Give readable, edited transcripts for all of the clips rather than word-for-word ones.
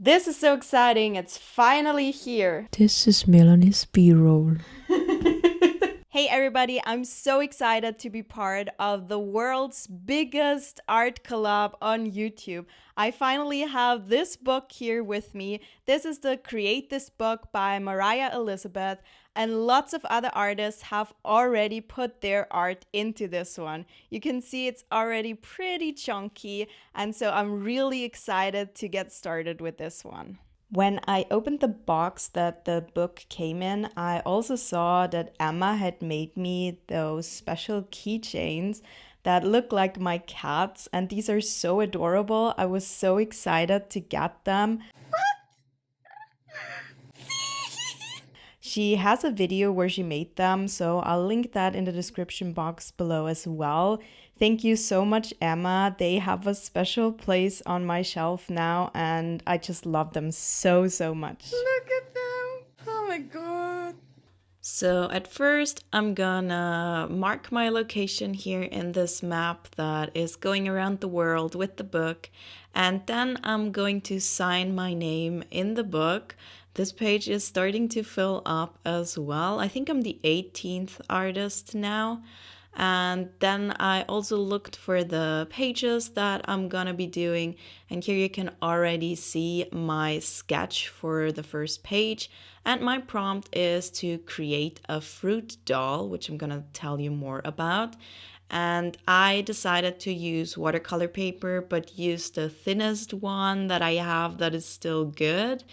This is so exciting, it's finally here. This is Melanie's B-roll. Hey everybody, I'm so excited to be part of the world's biggest art collab on YouTube. I finally have this book here with me. This is the Create This Book by Mariah Elizabeth, and lots of other artists have already put their art into this one. You can see it's already pretty chunky, and so I'm really excited to get started with this one. When I opened the box that the book came in, I also saw that Emma had made me those special keychains that look like my cats, and these are so adorable. I was so excited to get them. She has a video where she made them, so I'll link that in the description box below as well. Thank you so much, Emma. They have a special place on my shelf now, and I just love them so much. Look at them! Oh my god! So at first, I'm gonna mark my location here in this map that is going around the world with the book, and then I'm going to sign my name in the book. This page is starting to fill up as well. I think I'm the 18th artist now. And then I also looked for the pages that I'm gonna be doing, and here you can already see my sketch for the first page. And my prompt is to create a fruit doll, which I'm gonna tell you more about. And I decided to use watercolor paper, but use the thinnest one that I have that is still good.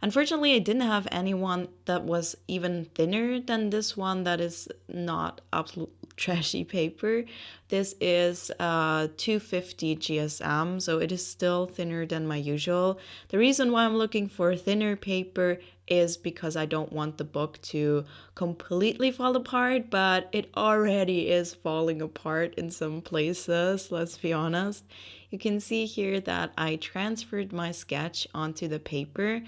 Unfortunately, I didn't have anyone that was even thinner than this one that is not absolute trashy paper. This is 250 GSM, so it is still thinner than my usual. The reason why I'm looking for thinner paper is because I don't want the book to completely fall apart, but it already is falling apart in some places, let's be honest. You can see here that I transferred my sketch onto the paper,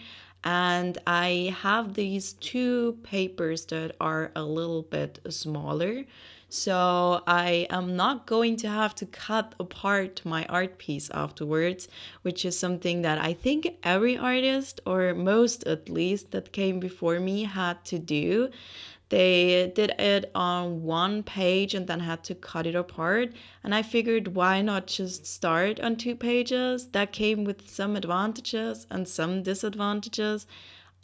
and I have these two papers that are a little bit smaller. So I am not going to have to cut apart my art piece afterwards, which is something that I think every artist, or most at least, that came before me had to do. They did it on one page and then had to cut it apart. And I figured, why not just start on 2 pages? That came with some advantages and some disadvantages.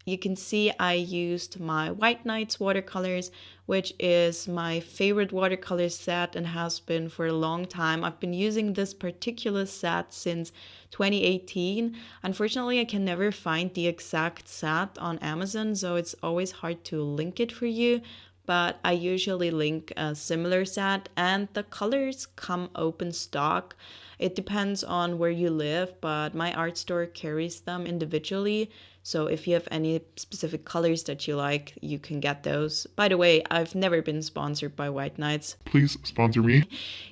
You can see I used my White Nights watercolors, which is my favorite watercolor set and has been for a long time. I've been using this particular set since 2018. Unfortunately, I can never find the exact set on Amazon, so it's always hard to link it for you. But I usually link a similar set, and the colors come open stock. It depends on where you live, but my art store carries them individually. So if you have any specific colors that you like, you can get those. By the way, I've never been sponsored by White Nights. Please sponsor me.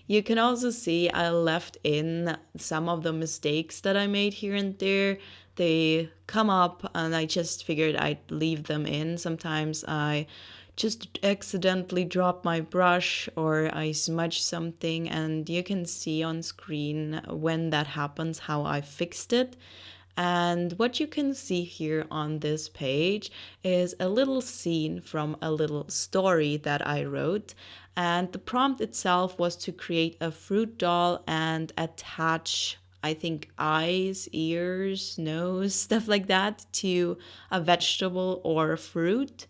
You can also see I left in some of the mistakes that I made here and there. They come up and I just figured I'd leave them in. Sometimes I just accidentally drop my brush or I smudge something, and you can see on screen when that happens how I fixed it. And what you can see here on this page is a little scene from a little story that I wrote. And the prompt itself was to create a fruit doll and attach, I think, eyes, ears, nose, stuff like that to a vegetable or a fruit.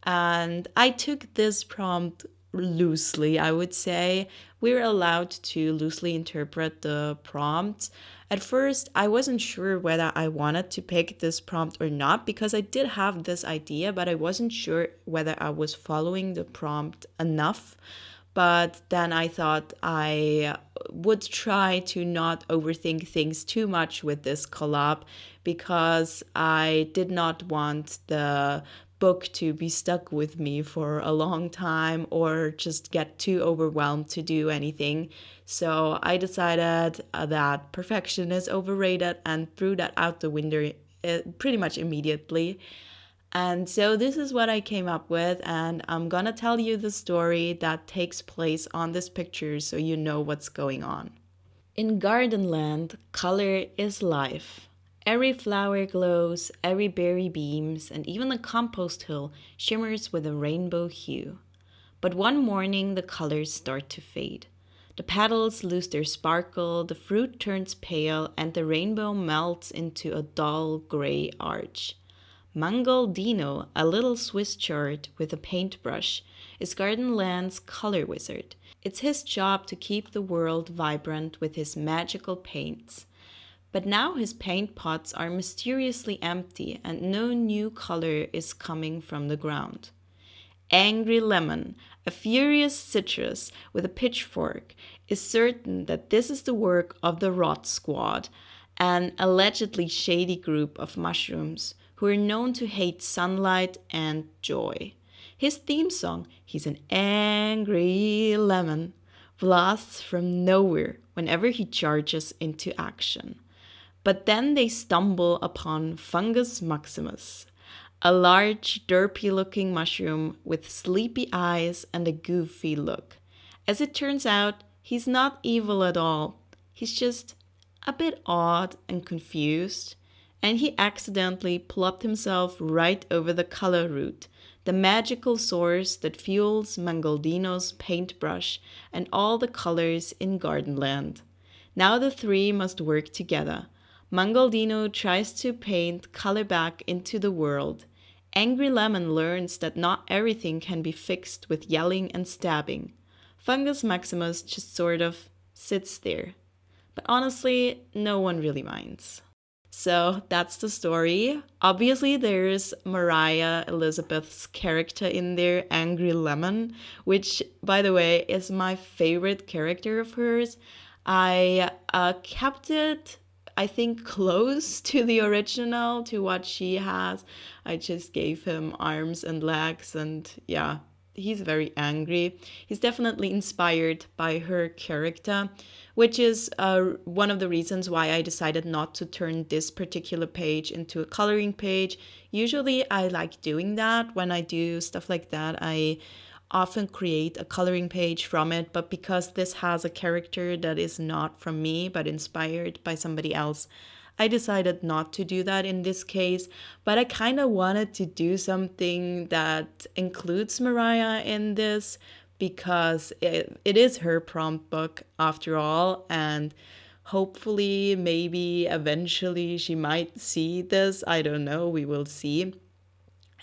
And I took this prompt loosely, I would say. We're allowed to loosely interpret the prompt. At first, I wasn't sure whether I wanted to pick this prompt or not, because I did have this idea, but I wasn't sure whether I was following the prompt enough. But then I thought I would try to not overthink things too much with this collab, because I did not want the book to be stuck with me for a long time or just get too overwhelmed to do anything. So I decided that perfection is overrated and threw that out the window pretty much immediately. And so this is what I came up with, and I'm gonna tell you the story that takes place on this picture so you know what's going on. In Gardenland, color is life. Every flower glows, every berry beams, and even the compost hill shimmers with a rainbow hue. But one morning the colors start to fade. The petals lose their sparkle, the fruit turns pale, and the rainbow melts into a dull gray arch. Mangaldino, a little Swiss chart with a paintbrush, is Gardenland's color wizard. It's his job to keep the world vibrant with his magical paints. But now his paint pots are mysteriously empty and no new color is coming from the ground. Angry Lemon, a furious citrus with a pitchfork, is certain that this is the work of the Rot Squad, an allegedly shady group of mushrooms who are known to hate sunlight and joy. His theme song, He's an Angry Lemon, blasts from nowhere whenever he charges into action. But then they stumble upon Fungus Maximus, a large, derpy-looking mushroom with sleepy eyes and a goofy look. As it turns out, he's not evil at all. He's just a bit odd and confused, and he accidentally plopped himself right over the color root, the magical source that fuels Mangaldino's paintbrush and all the colors in Gardenland. Now the three must work together. Mangaldino tries to paint color back into the world. Angry Lemon learns that not everything can be fixed with yelling and stabbing. Fungus Maximus just sort of sits there. But honestly, no one really minds. So that's the story. Obviously, there's Mariah Elizabeth's character in there, Angry Lemon, which, by the way, is my favorite character of hers. I kept it, I think, close to the original, to what she has. I just gave him arms and legs, and yeah, he's very angry. He's definitely inspired by her character, which is one of the reasons why I decided not to turn this particular page into a coloring page. Usually I like doing that. When I do stuff like that, I often create a coloring page from it, but because this has a character that is not from me but inspired by somebody else, I decided not to do that in this case. But I kind of wanted to do something that includes Mariah in this, because it is her prompt book after all, and hopefully maybe eventually she might see this. I don't know, we will see.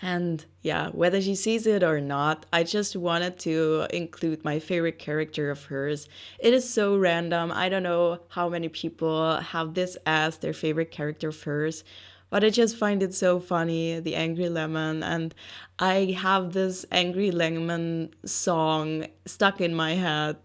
And yeah, whether she sees it or not, I just wanted to include my favorite character of hers. It is so random. I don't know how many people have this as their favorite character of hers, but I just find it so funny, the Angry Lemon. And I have this Angry Lemon song stuck in my head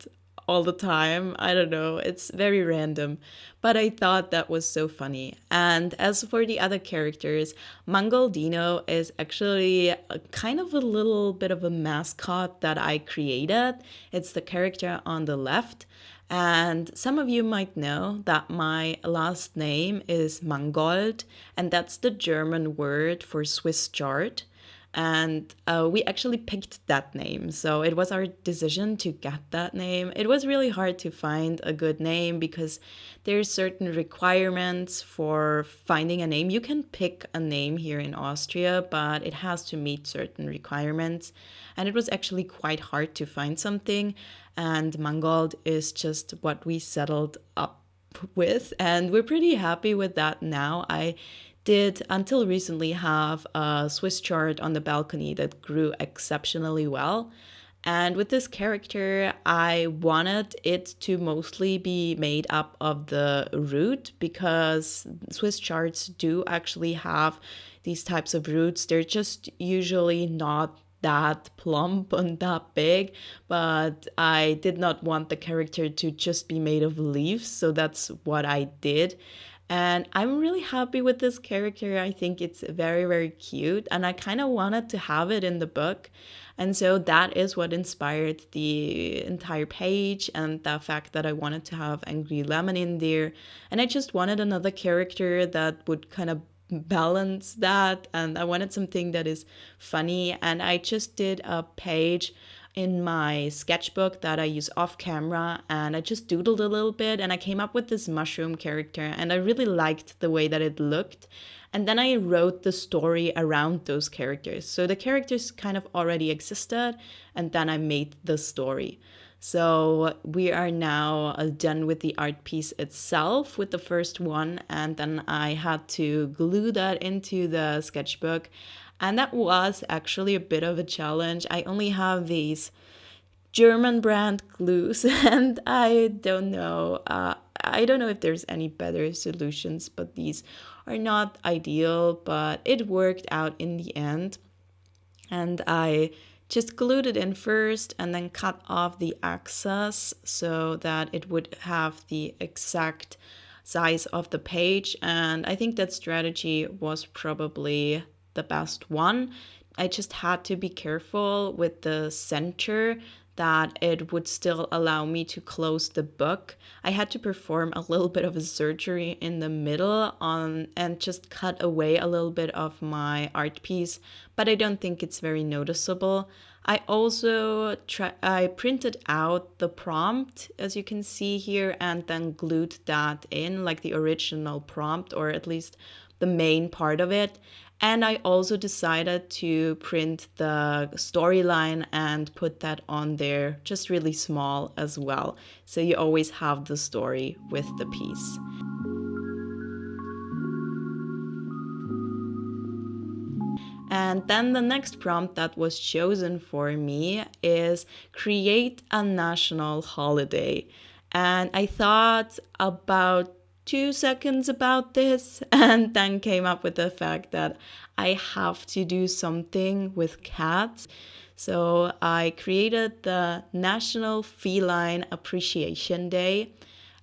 all the time. I don't know, it's very random, but I thought that was so funny. And as for the other characters, Mangaldino is actually a kind of a little bit of a mascot that I created. It's the character on the left. And some of you might know that my last name is Mangold, and that's the German word for Swiss chard. And we actually picked that name. So it was our decision to get that name. It was really hard to find a good name because there's certain requirements for finding a name. You can pick a name here in Austria, but it has to meet certain requirements. And it was actually quite hard to find something. And Mangold is just what we settled up with. And we're pretty happy with that now. I did until recently have a Swiss chard on the balcony that grew exceptionally well. And with this character, I wanted it to mostly be made up of the root, because Swiss chards do actually have these types of roots. They're just usually not that plump and that big, but I did not want the character to just be made of leaves, so that's what I did. And I'm really happy with this character. I think it's very, very cute, and I kind of wanted to have it in the book. And so that is what inspired the entire page, and the fact that I wanted to have Angry Lemon in there. And I just wanted another character that would kind of balance that, and I wanted something that is funny. And I just did a page in my sketchbook that I use off camera, and I just doodled a little bit and I came up with this mushroom character, and I really liked the way that it looked. And then I wrote the story around those characters. So the characters kind of already existed, and then I made the story. So we are now done with the art piece itself with the first one, and then I had to glue that into the sketchbook. And that was actually a bit of a challenge. I only have these German brand glues, and I don't know. I don't know if there's any better solutions, but these are not ideal. But it worked out in the end, and I just glued it in first and then cut off the excess so that it would have the exact size of the page. And I think that strategy was probably the best one. I just had to be careful with the center that it would still allow me to close the book. I had to perform a little bit of a surgery in the middle on and just cut away a little bit of my art piece, but I don't think it's very noticeable. I also I printed out the prompt, as you can see here, and then glued that in like the original prompt, or at least the main part of it. And I also decided to print the storyline and put that on there, just really small as well. So you always have the story with the piece. And then the next prompt that was chosen for me is create a national holiday. And I thought about 2 seconds about this and then came up with the fact that I have to do something with cats. So I created the National Feline Appreciation Day,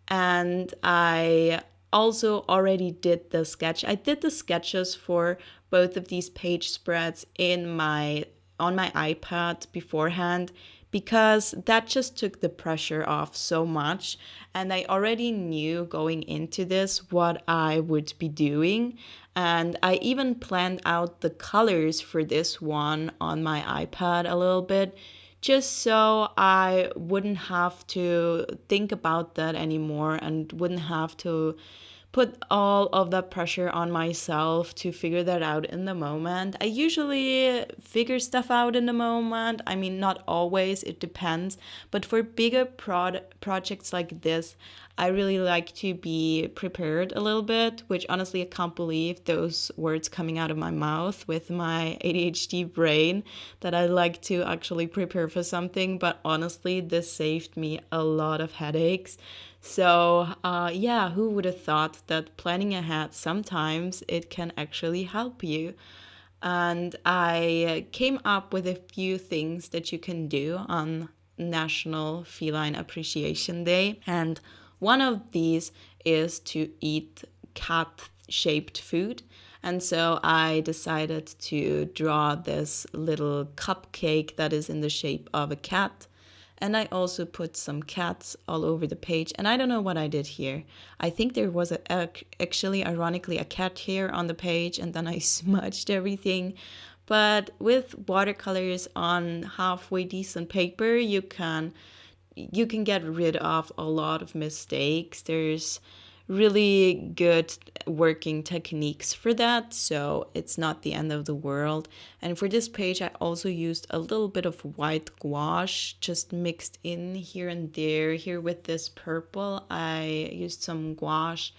and I also already did the sketch. I did the sketches for both of these page spreads on my iPad beforehand, because that just took the pressure off so much. And I already knew going into this what I would be doing. And I even planned out the colors for this one on my iPad a little bit, just so I wouldn't have to think about that anymore and wouldn't have to put all of that pressure on myself to figure that out in the moment. I usually figure stuff out in the moment. I mean, not always, it depends. But for bigger projects like this, I really like to be prepared a little bit, which honestly I can't believe those words coming out of my mouth with my ADHD brain, that I like to actually prepare for something. But honestly, this saved me a lot of headaches. So yeah, who would have thought that planning ahead sometimes it can actually help you? And I came up with a few things that you can do on National Feline Appreciation Day. And one of these is to eat cat-shaped food. And so I decided to draw this little cupcake that is in the shape of a cat. And I also put some cats all over the page. And I don't know what I did here. I think there was actually, ironically, a cat hair on the page, and then I smudged everything. But with watercolors on halfway decent paper, you can get rid of a lot of mistakes. There's really good working techniques for that, so it's not the end of the world. And for this page, I also used a little bit of white gouache, just mixed in here and there. Here with this purple, I used some gouache,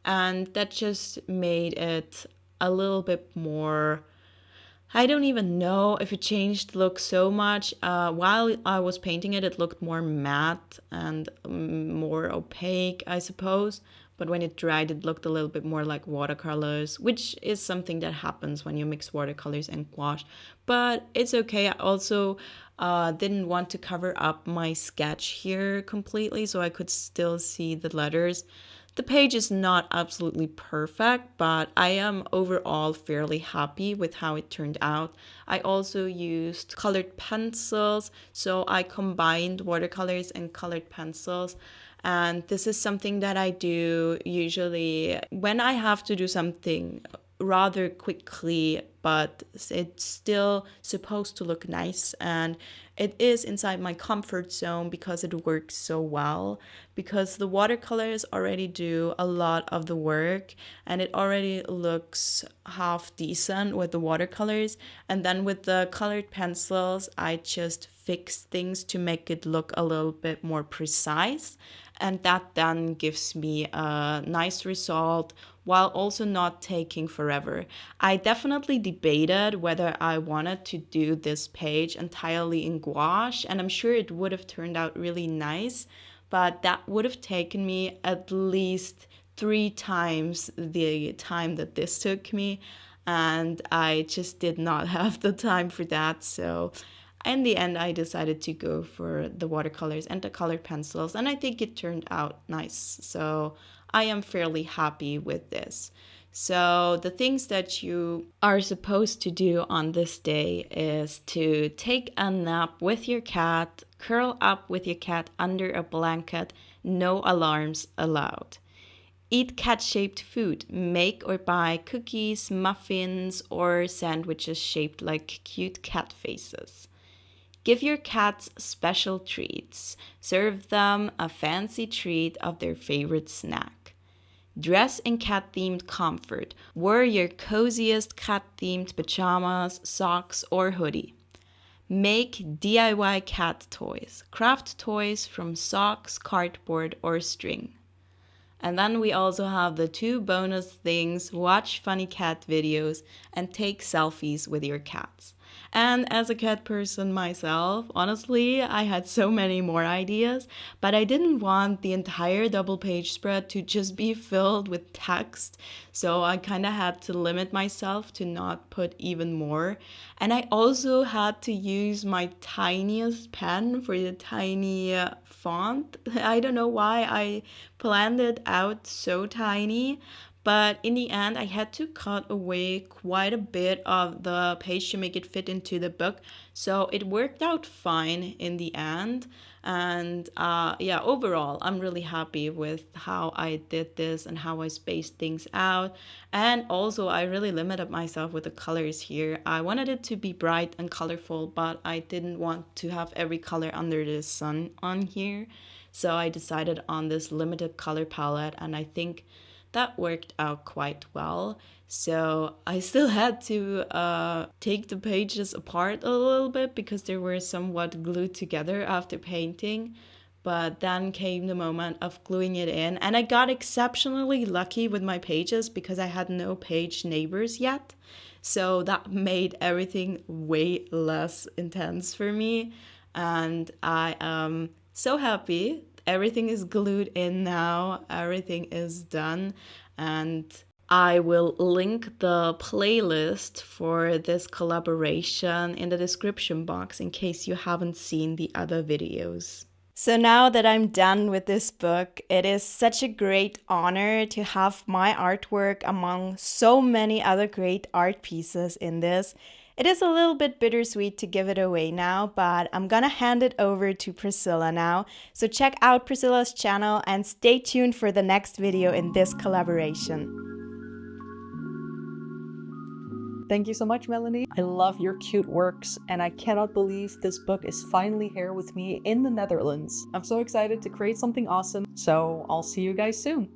and that just made it a little bit more, I don't even know if it changed the look so much. While I was painting it, it looked more matte and more opaque, I suppose. But when it dried, it looked a little bit more like watercolors, which is something that happens when you mix watercolors and gouache. But it's okay. I also didn't want to cover up my sketch here completely, so I could still see the letters. The page is not absolutely perfect, but I am overall fairly happy with how it turned out. I also used colored pencils, so I combined watercolors and colored pencils. And this is something that I do usually when I have to do something rather quickly but it's still supposed to look nice, and it is inside my comfort zone because it works so well, because the watercolors already do a lot of the work and it already looks half decent with the watercolors, and then with the colored pencils I just fix things to make it look a little bit more precise, and that then gives me a nice result while also not taking forever. I definitely debated whether I wanted to do this page entirely in gouache, and I'm sure it would have turned out really nice, but that would have taken me at least 3 times the time that this took me, and I just did not have the time for that. So in the end, I decided to go for the watercolors and the colored pencils, and I think it turned out nice. So I am fairly happy with this. So the things that you are supposed to do on this day is to take a nap with your cat, curl up with your cat under a blanket, no alarms allowed. Eat cat-shaped food. Make or buy cookies, muffins, or sandwiches shaped like cute cat faces. Give your cats special treats. Serve them a fancy treat of their favorite snack. Dress in cat-themed comfort. Wear your coziest cat-themed pajamas, socks, or hoodie. Make DIY cat toys. Craft toys from socks, cardboard, or string. And then we also have the 2 bonus things: watch funny cat videos and take selfies with your cats. And as a cat person myself, honestly, I had so many more ideas, but I didn't want the entire double page spread to just be filled with text, so I kind of had to limit myself to not put even more. And I also had to use my tiniest pen for the tiny font. I don't know why I planned it out so tiny, but in the end, I had to cut away quite a bit of the page to make it fit into the book. So it worked out fine in the end. And yeah, overall, I'm really happy with how I did this and how I spaced things out. And also, I really limited myself with the colors here. I wanted it to be bright and colorful, but I didn't want to have every color under the sun on here. So I decided on this limited color palette, and I think that worked out quite well. So I still had to take the pages apart a little bit because they were somewhat glued together after painting. But then came the moment of gluing it in, and I got exceptionally lucky with my pages because I had no page neighbors yet. So that made everything way less intense for me. And I am so happy. Everything is glued in now. Everything is done. And I will link the playlist for this collaboration in the description box in case you haven't seen the other videos. So now that I'm done with this book, it is such a great honor to have my artwork among so many other great art pieces in this. It is a little bit bittersweet to give it away now, but I'm gonna hand it over to Priscilla now. So check out Priscilla's channel and stay tuned for the next video in this collaboration. Thank you so much, Melanie. I love your cute works, and I cannot believe this book is finally here with me in the Netherlands. I'm so excited to create something awesome, so I'll see you guys soon.